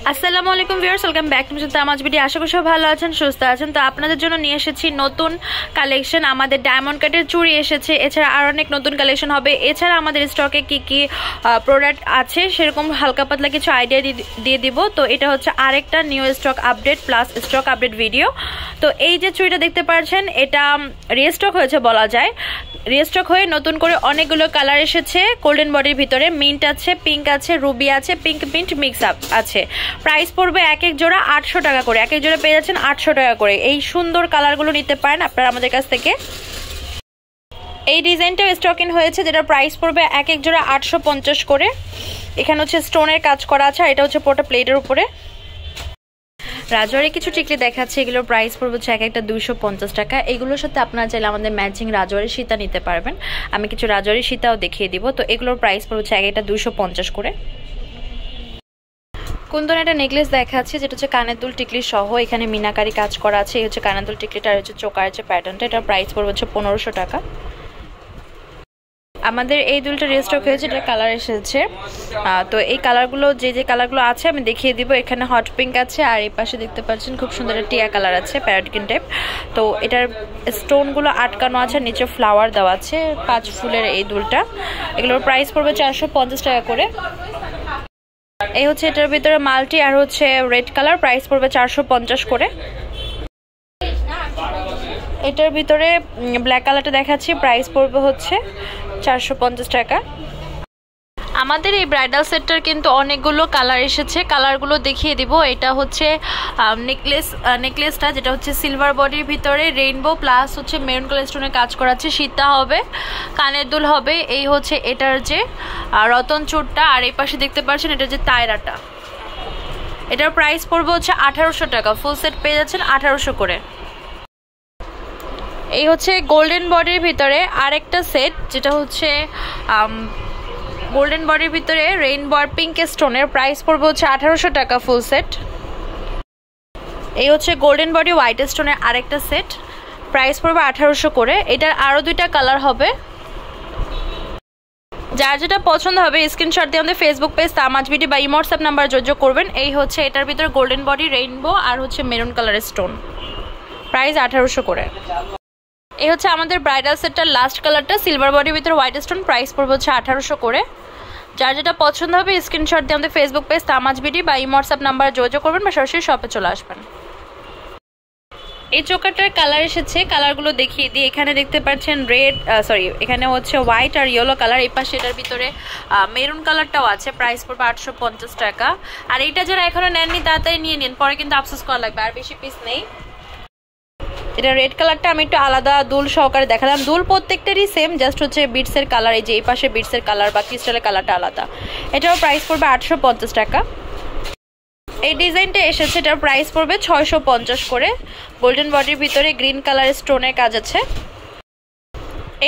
আসসালামু আলাইকুম viewers, welcome back to Tamaj video. আশা করি সব ভালো আছেন, সুস্থ আছেন। তো আপনাদের জন্য নিয়ে এসেছি নতুন কালেকশন। আমাদের ডায়মন্ড কাটের চুড়ি এসেছে, এছাড়া আর অনেক নতুন কালেকশন হবে। এছাড়া আমাদের স্টকে কি কি প্রোডাক্ট আছে সেরকম হালকা পাতলা কিছু আইডিয়া দিয়ে দিব। তো এটা হচ্ছে আরেকটা new stock update plus stock update video. তো এই যে চুড়িটা দেখতে পাচ্ছেন, এটা রিস্টক হয়েছে বলা যায়। রিস্টক হয়ে নতুন করে অনেকগুলো কালার এসেছে। গোল্ডেন বডির ভিতরে মিন্ট আছে, পিঙ্ক আছে, রুবি আছে, পিঙ্ক মিন্ট মিক্স আপ আছে। প্রাইস পড়বে এক এক জোড়া 800 টাকা করে। এক এক জোড়া পেয়ে যাচ্ছেন 800 টাকা করে। এই সুন্দর কালারগুলো নিতে পারেন আপনারা আমাদের কাছ থেকে। এই ডিজাইনটাও স্টক ইন হয়েছে, যেটা প্রাইস পড়বে এক এক জোড়া 850 করে। এখানে হচ্ছে স্টোনের কাজ করা আছে, আর এটা হচ্ছে পোটা প্লেটের উপরে। রাজওয়ারি কিছু টিকলি দেখাচ্ছে, এগুলোর প্রাইস পড়বে হচ্ছে এক একটা 250 টাকা। এগুলোর সাথে আপনারা চাইলে আমাদের ম্যাচিং রাজওয়ারি সীতা নিতে পারবেন। আমি কিছু রাজওয়ারি সীতাও দেখিয়ে দিব। তো এগুলোর প্রাইস পড়বে হচ্ছে এক একটা 250 করে। কুন্দন একটা নেকলেস দেখাচ্ছে, যেটা হচ্ছে কানের দুল টিকলি সহ। এখানে মিনাকারি কাজ করা আছে। এই হচ্ছে কানের দুল টিকলিটা, আর হচ্ছে চোকার যে প্যাটার্নটা, এটার প্রাইস পড়বে হচ্ছে 1500 টাকা। আমাদের এই দুলটা রিস্টক হয়েছে, এটা কালার এসেছে। তো এই কালারগুলো যে কালারগুলো আছে আমি দেখিয়ে দিব। এখানে হট পিঙ্ক আছে, আর এই পাশে দেখতে পাচ্ছেন খুব সুন্দর টিয়া কালার আছে, প্যারটকিন টাইপ। তো এটার স্টোনগুলো আটকানো আছে, নিচে ফ্লাওয়ার দেওয়া আছে, 5 ফুলের এই দুলটা। এগুলোর প্রাইস পড়বে 450 টাকা করে। এই হচ্ছে এটার ভিতরে মাল্টি আর হচ্ছে রেড কালার, প্রাইস পড়বে 450 করে। এটার ভিতরে ব্ল্যাক কালারটা দেখাচ্ছি, প্রাইস পড়বে হচ্ছে 450 টাকা। আমাদের এই ব্রাইডাল সেটটার কিন্তু অনেকগুলো কালার এসেছে, কালারগুলো দেখিয়ে দিব। এটা হচ্ছে নেকলেসটা, যেটা হচ্ছে সিলভার বডির ভিতরে রেইনবো প্লাস হচ্ছে মেরুন কালার স্টোনের কাজ করা আছে। সীতা হবে, কানের দুল হবে। এই হচ্ছে এটার যে রতন চূড়টা, আর এই পাশে দেখতে পাচ্ছেন এটা যে তায়রাটা। এটার প্রাইস পড়বে হচ্ছে 1800 টাকা। ফুল সেট পেয়ে যাচ্ছেন 1800 করে। এই হচ্ছে গোল্ডেন বডির ভিতরে আরেকটা সেট, যেটা হচ্ছে গোল্ডেন বডির ভিতরে রেইনবো আর পিঙ্ক স্টোনের, প্রাইস পড়বে হচ্ছে 1800 টাকা ফুল সেট। এই হচ্ছে গোল্ডেন বডি হোয়াইট স্টোনের আরেকটা সেট, প্রাইস পড়বে 1800 করে। এটার আরো 2টা কালার হবে। যার যেটা পছন্দ হবে স্ক্রিনশট দিয়ে আমাদের ফেসবুক পেজ তামাজ বিডি বা ইমো হোয়াটসঅ্যাপ নাম্বার যোগাযোগ করবেন। এই হচ্ছে এটার ভিতরে গোল্ডেন বডি রেইনবো আর হচ্ছে মেরুন কালারের স্টোন, প্রাইস 1800 করে। এই হচ্ছে আমাদের ব্রাইডাল সেটটার লাস্ট কালারটা, সিলভার বডির ভিতরে হোয়াইট স্টোন, প্রাইস পড়বে হচ্ছে 1800 করে। যার যেটা পছন্দ হবে স্ক্রিনশট দিয়ে আমাদের ফেসবুক পেজ তামাজ বিডি বা ইমো হোয়াটসঅ্যাপ নাম্বারে যোগাযোগ করবেন বা সরাসরি শপে চলে আসবেন। এই চোকারটার কালার এসেছে, কালারগুলো দেখিয়ে দিই। এখানে দেখতে পাচ্ছেন এখানে হচ্ছে হোয়াইট আর ইয়েলো কালার। এই পাশে এটার ভিতরে মেরুন কালারটাও আছে, প্রাইস পড়বে 850 টাকা। আর এইটা যারা এখনো নেননি তাড়াতাড়ি নিয়ে নিন, পরে কিন্তু আফসোস করা লাগবে, আর বেশি পিস নেই। এটা রেড কালারটা আমি একটু আলাদা দুল সহকারে দেখালাম। দুল প্রত্যেকটারই সেম, জাস্ট হচ্ছে বিটসের কালার, এই যে এই পাশে বিটসের কালার বা ক্রিস্টালের কালারটা আলাদা। এটার প্রাইস পড়বে 850 টাকা। এই ডিজাইনটা এসেছে, এটার প্রাইস পড়বে 650 করে। গোল্ডেন বডির ভিতরে গ্রিন কালারের স্টোনের কাজ আছে।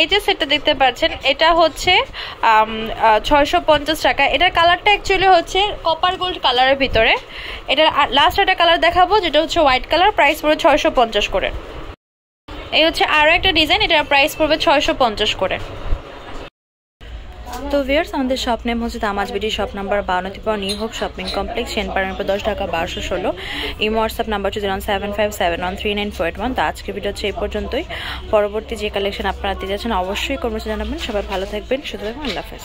এই যে সেটটা দেখতে পাচ্ছেন, এটা হচ্ছে 650 টাকা। এটার কালারটা অ্যাকচুয়ালি হচ্ছে কপার গোল্ড কালারের ভিতরে। এটার লাস্ট একটা কালার দেখাবো, যেটা হচ্ছে হোয়াইট কালার, প্রাইস পড়বে 650 করে। এই হচ্ছে আরও একটা ডিজাইন, এটার প্রাইস পড়বে 650 করে। তো ভিউয়ার্স, আমাদের শপ নেম হচ্ছে Tamaj BD, shop number 52 new hope shopping complex, সেনপাড়ার উপর 10 টাকা 1216। Imo WhatsApp number 075713981। তো আজকের ভিডিও হচ্ছে এই পর্যন্তই। পরবর্তী যে কালেকশন আপনারা দিতে যাচ্ছেন অবশ্যই কমেন্টে জানাবেন। সবাই ভালো থাকবেন, সুস্থ থাকবেন। আল্লাহ হাফেজ।